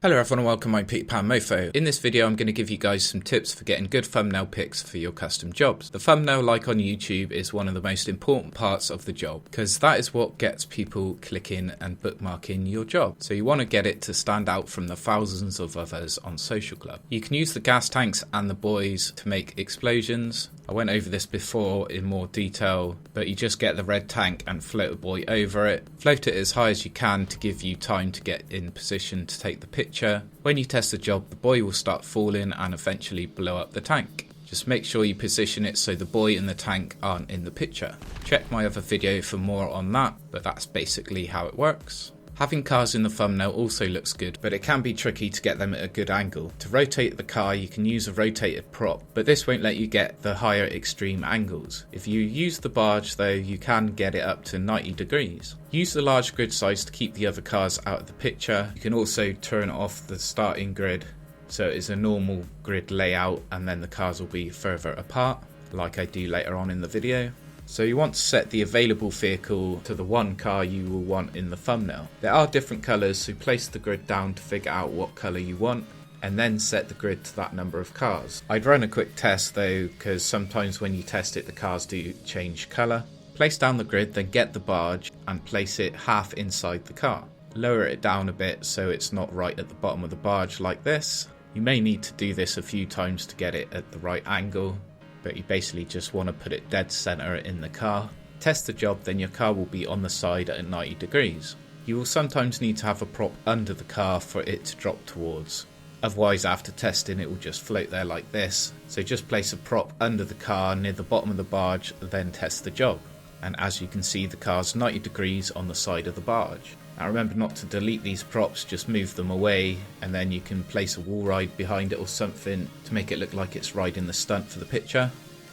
Hello everyone and welcome to my PetayPanMoFo. In this video I'm going to give you guys some tips for getting good thumbnail pics for your custom jobs. The thumbnail, like on YouTube, is one of the most important parts of the job because that is what gets people clicking and bookmarking your job. So you want to get it to stand out from the thousands of others on Social Club. You can use the gas tanks and the buoys to make explosions. I went over this before in more detail, but you just get the red tank and float a buoy over it. Float it as high as you can to give you time to get in position to take the picture. When you test the job, the buoy will start falling and eventually blow up the tank. Just make sure you position it so the buoy and the tank aren't in the picture. Check my other video for more on that, but that's basically how it works. Having cars in the thumbnail also looks good, but it can be tricky to get them at a good angle. To rotate the car, you can use a rotated prop, but this won't let you get the higher extreme angles. If you use the barge though, you can get it up to 90 degrees. Use the large grid size to keep the other cars out of the picture. You can also turn off the starting grid so it's a normal grid layout and then the cars will be further apart, like I do later on in the video. So you want to set the available vehicle to the one car you will want in the thumbnail. There are different colours, so place the grid down to figure out what colour you want and then set the grid to that number of cars. I'd run a quick test though, because sometimes when you test it the cars do change colour. Place down the grid, then get the barge and place it half inside the car. Lower it down a bit so it's not right at the bottom of the barge like this. You may need to do this a few times to get it at the right angle, but you basically just want to put it dead center in the car. Test the job, then your car will be on the side at 90 degrees. You will sometimes need to have a prop under the car for it to drop towards. Otherwise, after testing, it will just float there like this. So just place a prop under the car near the bottom of the barge, then test the job. And as you can see, the car's 90 degrees on the side of the barge. Now remember not to delete these props, just move them away, and then you can place a wall ride behind it or something to make it look like it's riding the stunt for the picture.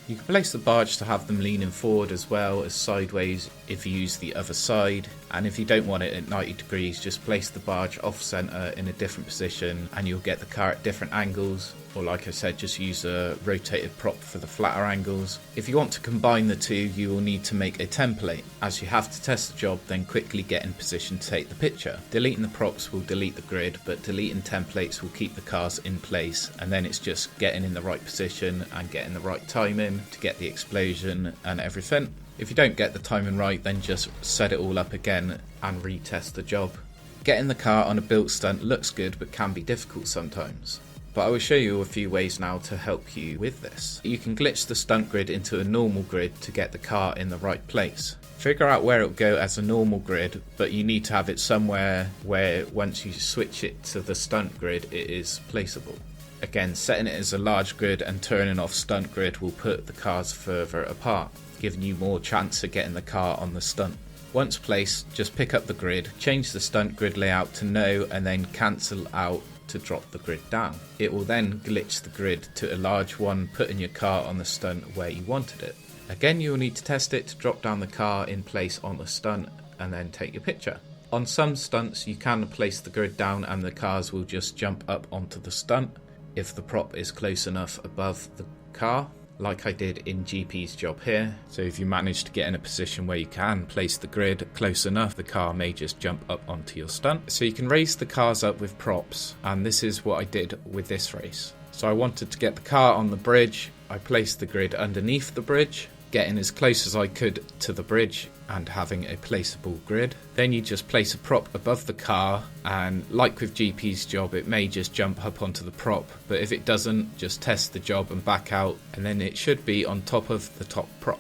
You can place the barge to have them leaning forward as well as sideways if you use the other side, and if you don't want it at 90 degrees, just place the barge off center in a different position and you'll get the car at different angles. Or like I said, just use a rotated prop for the flatter angles. If you want to combine the two, you will need to make a template. As you have to test the job, then quickly get in position to take the picture. Deleting the props will delete the grid, but deleting templates will keep the cars in place, and then it's just getting in the right position and getting the right timing to get the explosion and everything. If you don't get the timing right, then just set it all up again and retest the job. Getting the car on a built stunt looks good but can be difficult sometimes. But I will show you a few ways now to help you with this. You can glitch the stunt grid into a normal grid to get the car in the right place. Figure out where it will go as a normal grid, but you need to have it somewhere where once you switch it to the stunt grid it is placeable. Again, setting it as a large grid and turning off stunt grid will put the cars further apart, giving you more chance of getting the car on the stunt. Once placed, just pick up the grid, change the stunt grid layout to no, and then cancel out to drop the grid down. It will then glitch the grid to a large one, putting your car on the stunt where you wanted it. Again, you will need to test it to drop down the car in place on the stunt and then take your picture. On some stunts you can place the grid down and the cars will just jump up onto the stunt if the prop is close enough above the car, like I did in GP's job here. So if you manage to get in a position where you can place the grid close enough, the car may just jump up onto your stunt. So you can raise the cars up with props, and this is what I did with this race. So I wanted to get the car on the bridge. I placed the grid underneath the bridge, getting as close as I could to the bridge and having a placeable grid. Then you just place a prop above the car, and like with GP's job, it may just jump up onto the prop, but if it doesn't, just test the job and back out, and then it should be on top of the top prop.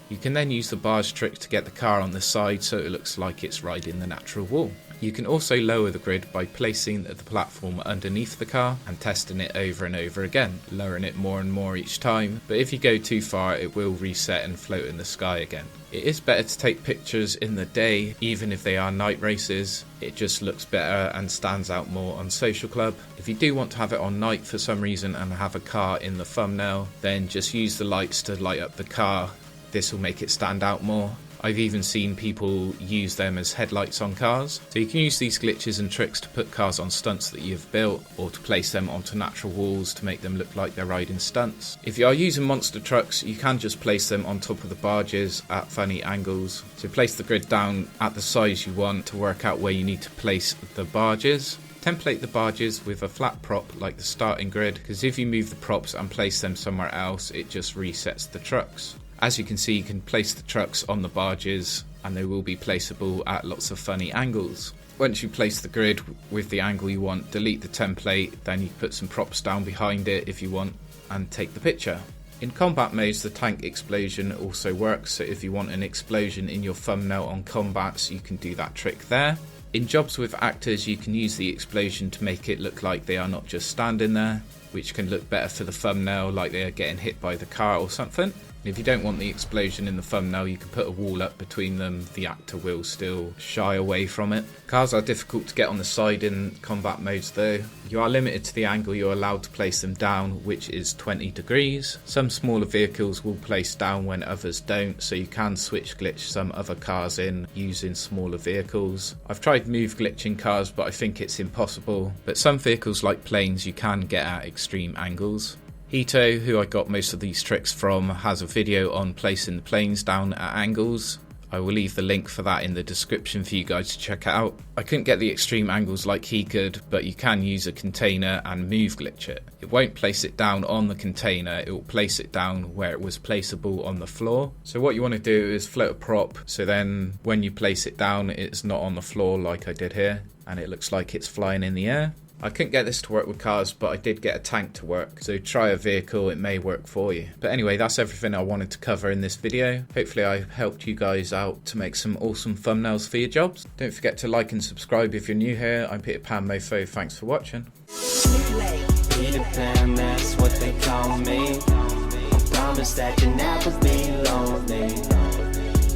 You can then use the barge trick to get the car on the side so it looks like it's riding the natural wall. You can also lower the grid by placing the platform underneath the car and testing it over and over again, lowering it more and more each time, but if you go too far it will reset and float in the sky again. It is better to take pictures in the day, even if they are night races. It just looks better and stands out more on Social Club. If you do want to have it on night for some reason and have a car in the thumbnail, then just use the lights to light up the car. This will make it stand out more. I've even seen people use them as headlights on cars. So you can use these glitches and tricks to put cars on stunts that you've built, or to place them onto natural walls to make them look like they're riding stunts. If you are using monster trucks, you can just place them on top of the barges at funny angles. So place the grid down at the size you want to work out where you need to place the barges. Template the barges with a flat prop like the starting grid, because if you move the props and place them somewhere else, it just resets the trucks. As you can see, you can place the trucks on the barges and they will be placeable at lots of funny angles. Once you place the grid with the angle you want, delete the template, then you put some props down behind it if you want and take the picture. In combat modes, the tank explosion also works, so if you want an explosion in your thumbnail on combats, you can do that trick there. In jobs with actors, you can use the explosion to make it look like they are not just standing there, which can look better for the thumbnail, like they are getting hit by the car or something. If you don't want the explosion in the thumbnail, you can put a wall up between them. The actor will still shy away from it. Cars are difficult to get on the side in combat modes though. You are limited to the angle you're allowed to place them down, which is 20 degrees. Some smaller vehicles will place down when others don't, so you can switch glitch some other cars in using smaller vehicles. I've tried move glitching cars, but I think it's impossible. But some vehicles like planes you can get at extreme angles. Hito, who I got most of these tricks from, has a video on placing the planes down at angles. I will leave the link for that in the description for you guys to check out. I couldn't get the extreme angles like he could, but you can use a container and move glitch it. It won't place it down on the container, it will place it down where it was placeable on the floor. So what you want to do is float a prop, so then when you place it down, it's not on the floor like I did here, and it looks like it's flying in the air. I couldn't get this to work with cars, but I did get a tank to work, so try a vehicle, it may work for you. But anyway, that's everything I wanted to cover in this video. Hopefully I helped you guys out to make some awesome thumbnails for your jobs. Don't forget to like and subscribe if you're new here. I'm PetayPanMoFo, thanks for watching. Peter Pan, that's what they call me. I promise that you'll never be lonely.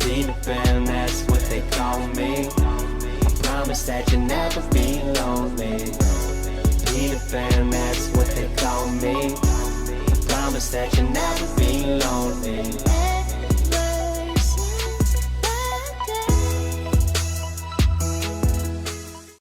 Peter Pan, that's what they call me. I promise that you'll never be lonely. Peter Pan, that's what they call me. I promise that you'll never